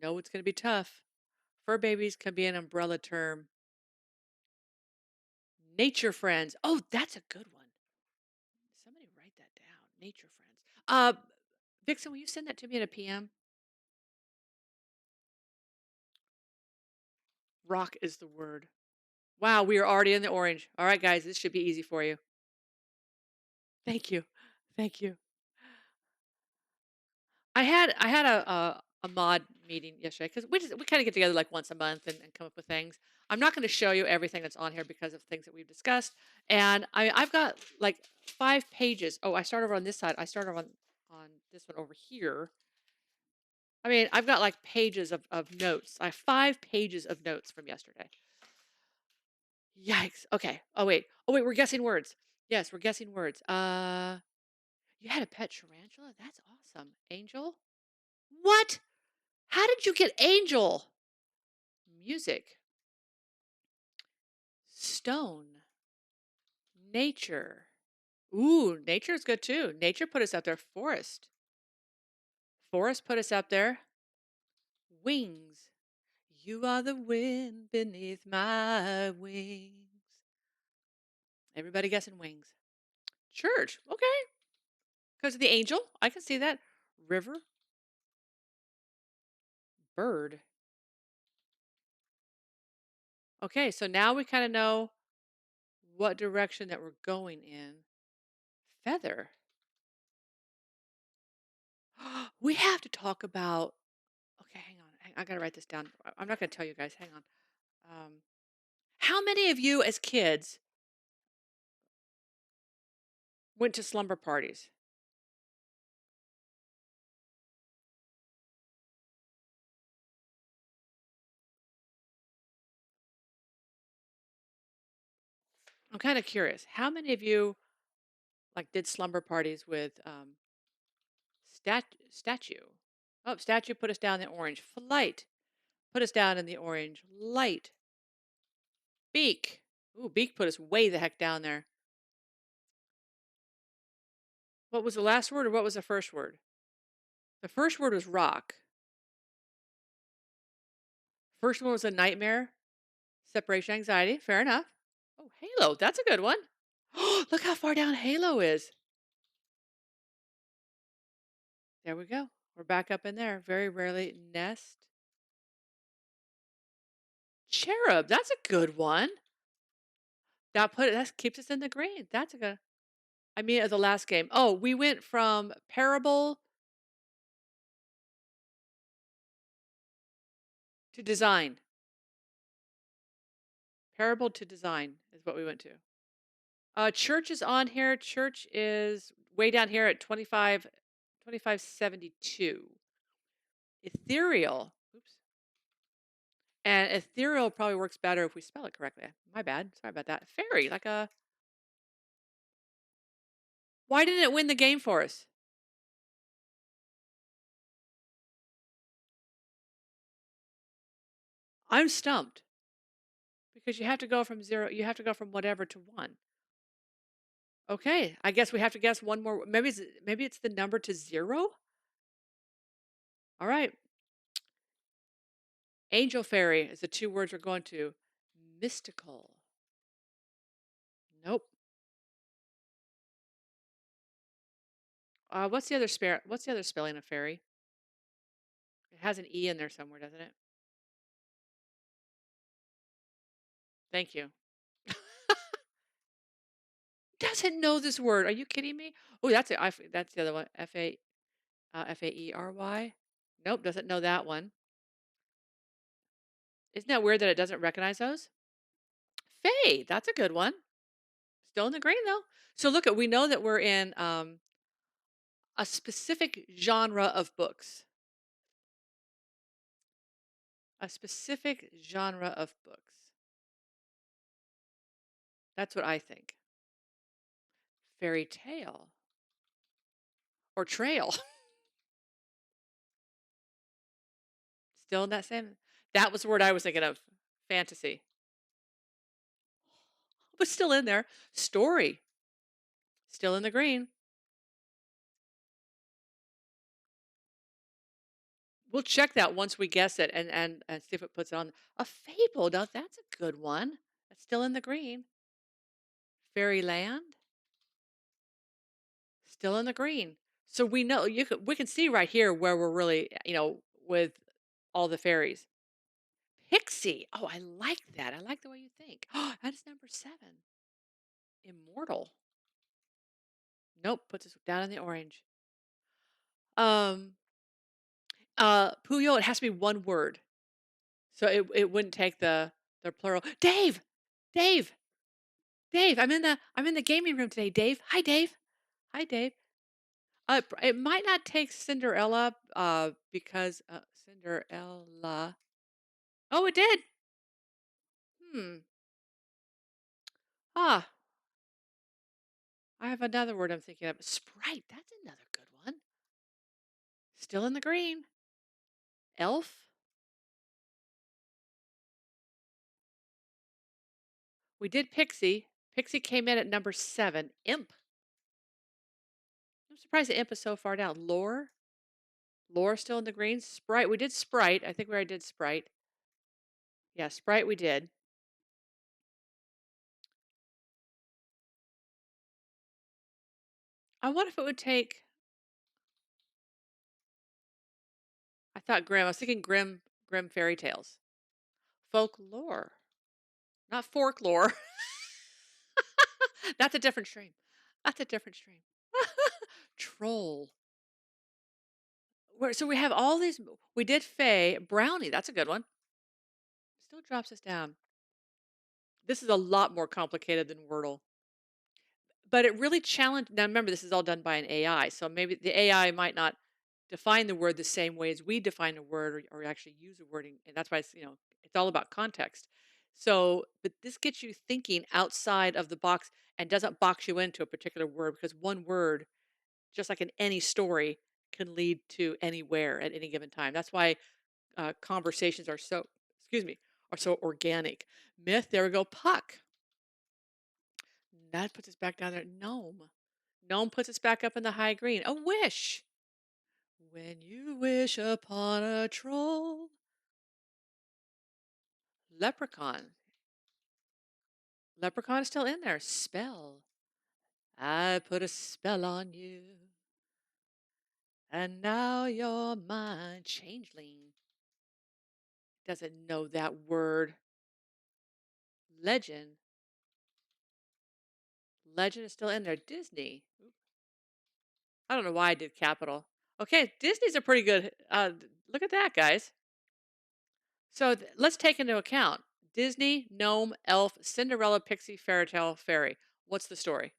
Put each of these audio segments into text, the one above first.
No, it's going to be tough. Fur babies can be an umbrella term. Nature friends. Oh, that's a good one. Somebody write that down. Nature friends. Uh, Vixen, will you send that to me in a PM? Rock is the word. Wow, we are already in the orange. All right, guys, this should be easy for you. Thank you. Thank you. I had a mod meeting yesterday because we kind of get together like once a month and come up with things. I'm not going to show you everything that's on here because of things that we've discussed. And I've got like 5 pages. Oh, I start over on this side. I start over on this one over here. I mean, I've got like pages of notes. I have 5 pages of notes from yesterday. Yikes. Okay. Oh wait. Oh wait, we're guessing words. Yes, we're guessing words. You had a pet tarantula? That's awesome. Angel? What? How did you get angel? Music. Stone. Nature. Ooh, nature is good too. Nature put us up there. Forest. Forest put us up there. Wings. You are the wind beneath my wings. Everybody guessing wings. Church. Okay. Because of the angel. I can see that. River. Bird. Okay, so now we kind of know what direction that we're going in. Feather. We have to talk about. Okay, hang on. I got to write this down. I'm not going to tell you guys. Hang on. Um, how many of you as kids went to slumber parties? I'm kind of curious. How many of you like did slumber parties with statue? Oh, statue put us down in the orange. Flight put us down in the orange. Light. Beak. Ooh, beak put us way the heck down there. What was the last word or what was the first word? The first word was rock. First one was a nightmare. Separation anxiety. Fair enough. Oh, halo. That's a good one. Look how far down halo is. There we go. We're back up in there. Very rarely nest. Cherub. That's a good one. That keeps us in the green. That's a good. I mean, the last game. Oh, we went from parable to design. Parable to design is what we went to. Church is on here. Church is way down here at 2572. Ethereal. Oops. And ethereal probably works better if we spell it correctly. My bad. Sorry about that. Fairy, like a. Why didn't it win the game for us? I'm stumped because you have to go from zero. You have to go from whatever to one. Okay, I guess we have to guess one more. Maybe it's the number to zero. All right, angel fairy is the 2 words we're going to. Mystical. Nope. What's the other spare? What's the other spelling of fairy? It has an e in there somewhere, doesn't it? Thank you. Doesn't know this word. Are you kidding me? Oh, that's it. That's the other one. Faery. Nope, doesn't know that one. Isn't that weird that it doesn't recognize those? Fae. That's a good one. Still in the green though. So look at we know that we're in a specific genre of books. A specific genre of books. That's what I think. Fairy tale or trail. Still in that same. That was the word I was thinking of. Fantasy. But still in there. Story. Still in the green. We'll check that once we guess it and see if it puts it on. A fable. Now that's a good one. It's still in the green. Fairyland, still in the green. So we know we can see right here where we're really, with all the fairies. Pixie. Oh, I like that. I like the way you think. Oh, that's number 7. Immortal. Nope, puts us down in the orange. Um, Puyo, it has to be one word. So it wouldn't take the plural. Dave! Dave! Dave, I'm in the gaming room today, Dave. Hi, Dave. Hi, Dave. It might not take Cinderella, because Cinderella. Oh, it did. Hmm. Ah, I have another word I'm thinking of. Sprite. That's another good one. Still in the green. Elf. We did Pixie. Pixie came in at number 7. Imp. I'm surprised the imp is so far down. Lore. Lore still in the green. Sprite. We did Sprite. I think we already did Sprite. Yeah, Sprite we did. I wonder if it would take. I thought Grimm. I was thinking Grimm fairy tales. Folklore. Not folklore. That's a different stream. That's a different stream. Troll. So we have all these. We did Fae. Brownie. That's a good one. Still drops us down. This is a lot more complicated than Wordle. But it really challenged. Now remember, this is all done by an AI. So maybe the AI might not define the word the same way as we define a word or actually use a wording. And that's why it's all about context. So, but this gets you thinking outside of the box and doesn't box you into a particular word because one word, just like in any story, can lead to anywhere at any given time. That's why conversations are so, excuse me, are so organic. Myth, there we go. Puck. That puts us back down there. Gnome. Gnome puts us back up in the high green. A wish. When you wish upon a troll. Leprechaun. Leprechaun is still in there. Spell. I put a spell on you. And now you're mine. Changeling. Doesn't know that word. Legend. Legend is still in there. Disney. I don't know why I did capital. Okay, Disney's a pretty good. Look at that, guys. So let's take into account Disney, gnome, elf, Cinderella, pixie, fairy tale, fairy. What's the story?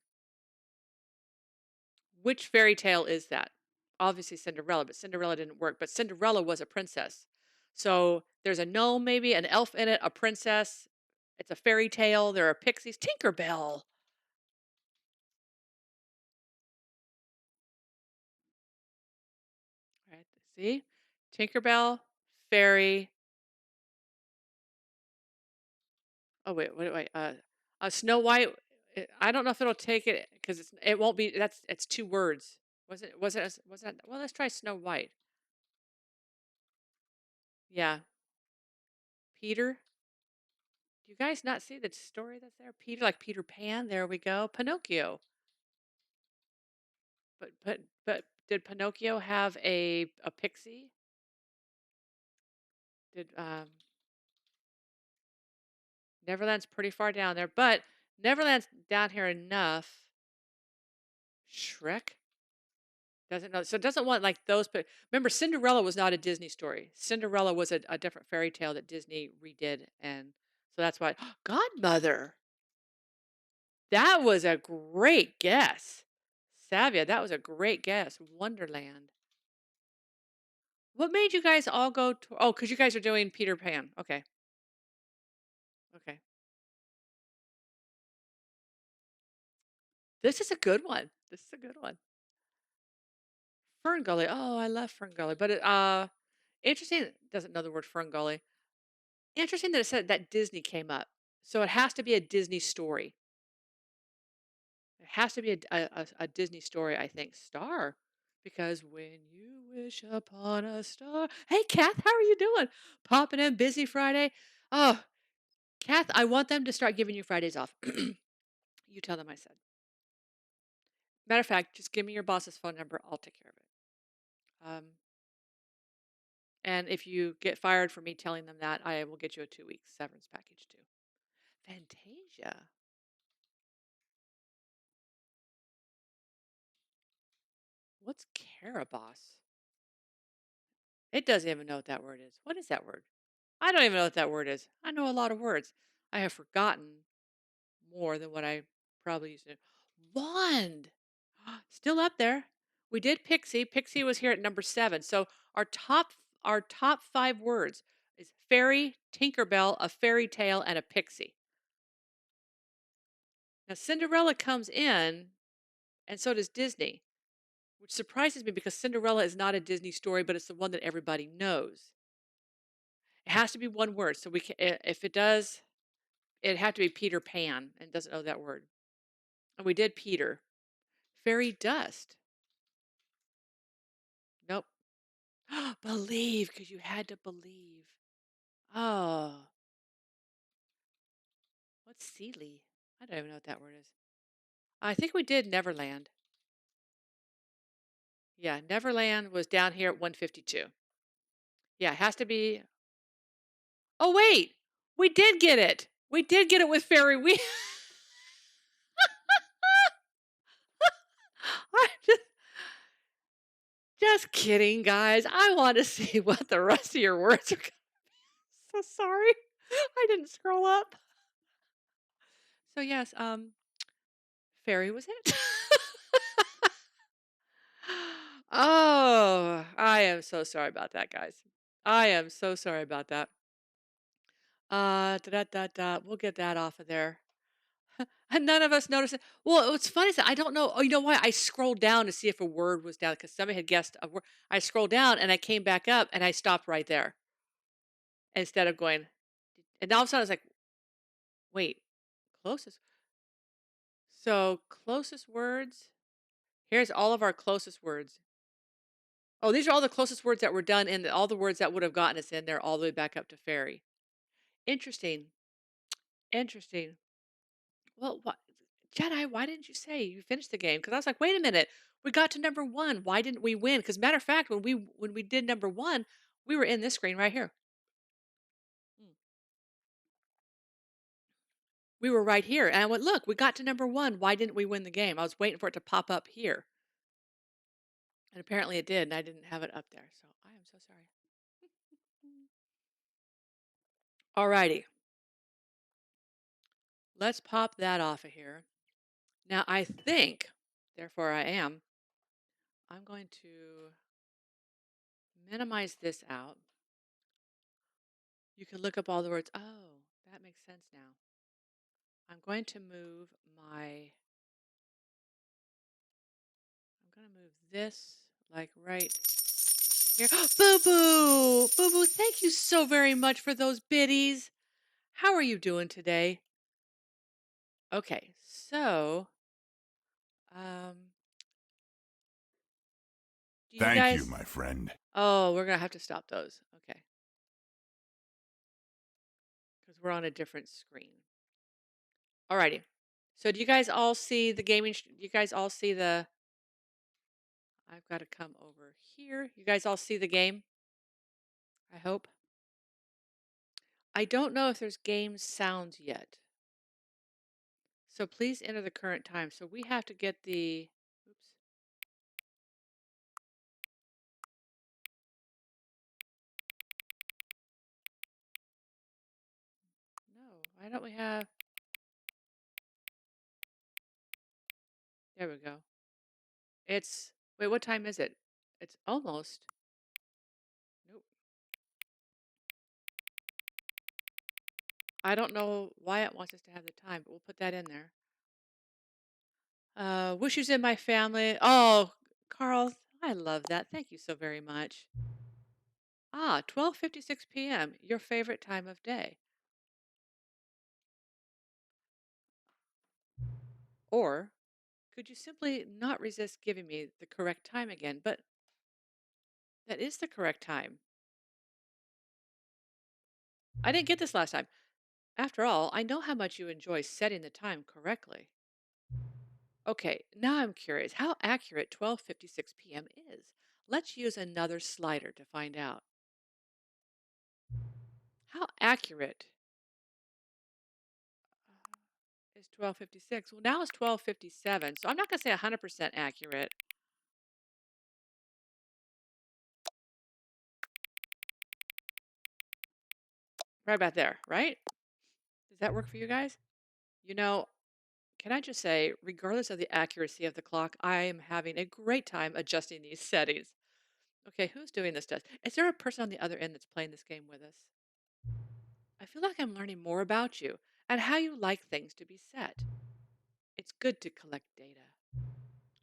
Which fairy tale is that? Obviously Cinderella, but Cinderella didn't work. But Cinderella was a princess. So there's a gnome, maybe an elf in it, a princess. It's a fairy tale. There are pixies. Tinkerbell. Right. See? Tinkerbell, fairy. Oh wait. Snow White. I don't know if it'll take it because it won't be. It's 2 words. Was it? Well, let's try Snow White. Yeah, Peter. Do you guys not see the story that's there? Peter, like Peter Pan. There we go. Pinocchio. But did Pinocchio have a pixie? Did Neverland's pretty far down there, but Neverland's down here enough. Shrek doesn't know, so it doesn't want like those. But remember, Cinderella was not a Disney story. Cinderella was a different fairy tale that Disney redid, and so that's why. Godmother. That was a great guess, Savia. That was a great guess. Wonderland. What made you guys all go to? Oh, because you guys are doing Peter Pan. Okay, okay. This is a good one. This is a good one. Fern Gully. Oh, I love Fern Gully. But interesting. Doesn't know the word Fern Gully. Interesting that it said that Disney came up. So it has to be a Disney story. It has to be a Disney story, I think. Star. Because when you wish upon a star. Hey, Kath, how are you doing? Popping in, busy Friday. Oh, Kath, I want them to start giving you Fridays off. You tell them I said. Matter of fact, just give me your boss's phone number. I'll take care of it. And if you get fired for me telling them that, I will get you a 2 week severance package too. Fantasia. What's Caraboss? It doesn't even know what that word is. What is that word? I don't even know what that word is. I know a lot of words. I have forgotten more than what I probably used to. Wand. Still up there. We did Pixie. Pixie was here at number 7. So our top 5 words is fairy, Tinkerbell, a fairy tale, and a pixie. Now Cinderella comes in, and so does Disney, which surprises me because Cinderella is not a Disney story, but it's the one that everybody knows. It has to be one word. So we can, if it does, it'd have to be Peter Pan and doesn't know that word. And we did Peter. Fairy dust. Nope. Believe, because you had to believe. Oh, what's Sealy? I don't even know what that word is. I think we did Neverland. Yeah, Neverland was down here at 152. Yeah, it has to be. Oh, wait. We did get it. We did get it with Fairy. I'm just kidding, guys. I want to see what the rest of your words are. So sorry. I didn't scroll up. So yes, Fairy was it. Oh, I am so sorry about that, guys. I am so sorry about that. Da da da da. We'll get that off of there. And none of us noticed it. Well, what's funny is that I don't know. Oh, you know why? I scrolled down to see if a word was down because somebody had guessed a word. I scrolled down and I came back up and I stopped right there instead of going. And all of a sudden I was like, wait, closest. So closest words. Here's all of our closest words. Oh, these are all the closest words that were done and all the words that would have gotten us in there all the way back up to fairy. Interesting. Interesting. Well, what, Jedi, why didn't you say you finished the game? Because I was like, wait a minute, we got to number 1. Why didn't we win? Because matter of fact, when we did number 1, we were in this screen right here. Mm. We were right here, and I went, look, we got to number 1. Why didn't we win the game? I was waiting for it to pop up here, and apparently it did, and I didn't have it up there. So I am so sorry. Alrighty, let's pop that off of here. Now I think, therefore I am. I'm going to minimize this out. You can look up all the words. Oh, that makes sense now. I'm going to move this like right here. Boo Boo! Boo Boo, thank you so very much for those biddies. How are you doing today? Okay, so, um, do you Thank you, guys. my friend. Oh, we're going to have to stop those. Okay, because we're on a different screen. Alrighty. So, do you guys all see the gaming? Do you guys all see the. I've got to come over here. You guys all see the game? I hope. I don't know if there's game sounds yet. So please enter the current time. So we have to get the, oops. No, why don't we have, there we go. It's, wait, what time is it? It's almost, nope. I don't know why it wants us to have the time, but we'll put that in there. Wish you's in my family. Oh, Carl, I love that. Thank you so very much. 12:56 p.m., your favorite time of day. Or Could you simply not resist giving me the correct time again? But that is the correct time. I didn't get this last time. After all, I know how much you enjoy setting the time correctly. Okay, now I'm curious how accurate 12:56 p.m. is. Let's use another slider to find out. How accurate is 12:56? Well, now it's 12:57, so I'm not going to say 100% accurate. Right about there, right? Does that work for you guys? You know, can I just say, regardless of the accuracy of the clock, I am having a great time adjusting these settings. Okay, who's doing this test? Is there a person on the other end that's playing this game with us? I feel like I'm learning more about you and how you like things to be set. It's good to collect data.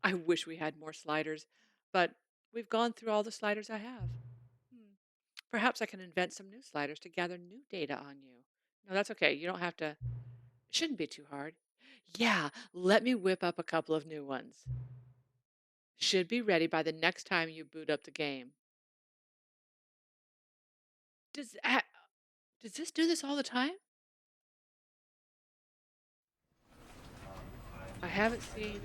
I wish we had more sliders, but we've gone through all the sliders I have. Hmm. Perhaps I can invent some new sliders to gather new data on you. No, that's okay. You don't have to, it shouldn't be too hard. Yeah, let me whip up a couple of new ones. Should be ready by the next time you boot up the game. Does ha- does this do this all the time? I haven't seen.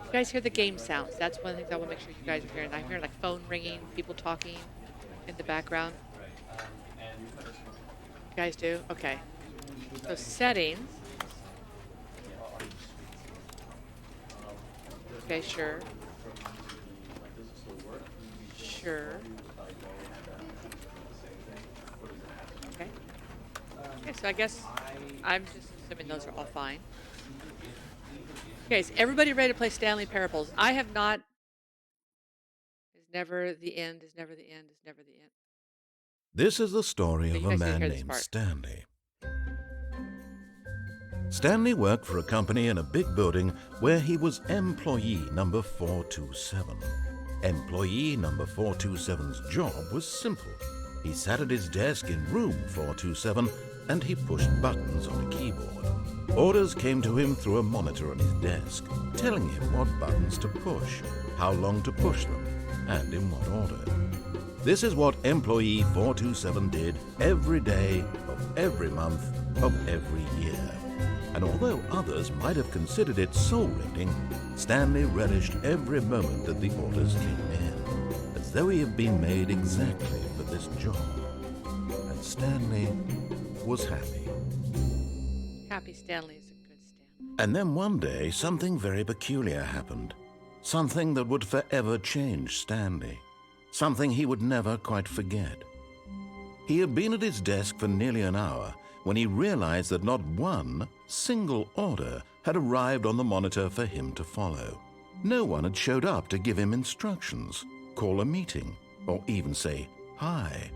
You guys hear the game sounds. That's one of the things I want to make sure you guys are hearing. I'm hearing like phone ringing, people talking in the background. You guys do? Okay. So settings. Okay, sure. Sure. Okay. Okay, so I guess I'm just assuming those are all fine. Okay, is everybody ready to play Stanley Parables? I have not. Is never the end, is never the end, is never the end. This is the story Okay, of you a guys need to man hear this named part. Stanley. Stanley worked for a company in a big building where he was employee number 427. Employee number 427's job was simple. He sat at his desk in room 427 and he pushed buttons on a keyboard. Orders came to him through a monitor on his desk, telling him what buttons to push, how long to push them, and in what order. This is what employee 427 did every day of every month of every year. And although others might have considered it soul-rending, Stanley relished every moment that the orders came in, as though he had been made exactly for this job. And Stanley was happy. Happy Stanley is a good Stanley. And then one day, something very peculiar happened. Something that would forever change Stanley. Something he would never quite forget. He had been at his desk for nearly an hour when he realized that not one single order had arrived on the monitor for him to follow. No one had showed up to give him instructions, call a meeting, or even say hi.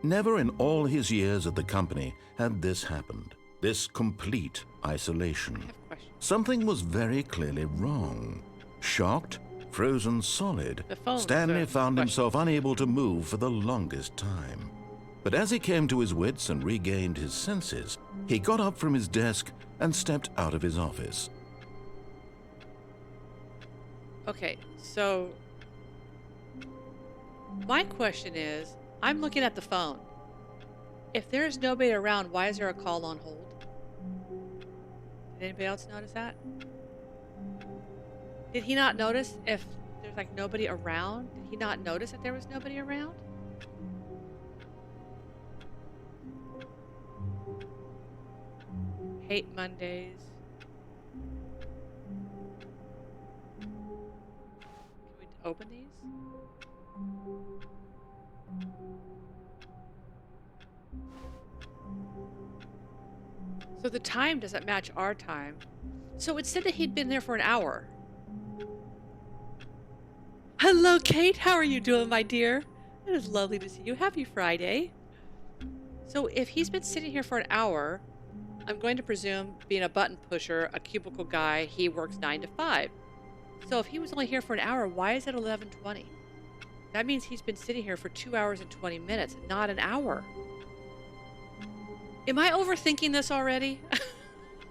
Never in all his years at the company had this happened, this complete isolation. I have questions. Something was very clearly wrong. Shocked, frozen solid, The phone's Stanley the found question. himself unable to move for the longest time. But as he came to his wits and regained his senses, he got up from his desk and stepped out of his office. Okay, so my question is, I'm looking at the phone. If there's nobody around, why is there a call on hold? Did anybody else notice that? Did he not notice if there's like nobody around? Did he not notice that there was nobody around? Hate Mondays. Can we open these? So the time doesn't match our time. So it said that he'd been there for an hour. Hello, Kate. How are you doing, my dear? It is lovely to see you. Happy Friday. So if he's been sitting here for an hour, I'm going to presume being a button pusher, a cubicle guy, he works 9 to 5. So if he was only here for an hour, why is it 11:20? That means he's been sitting here for 2 hours and 20 minutes, not an hour. Am I overthinking this already?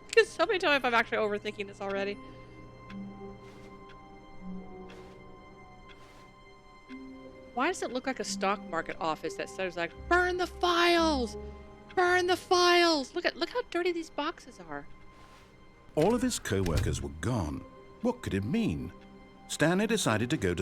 Because Somebody tell me if I'm actually overthinking this already. Why does it look like a stock market office that says like burn the files? Burn the files. Look how dirty these boxes are. All of his co-workers were gone. What could it mean? Stanley decided to go to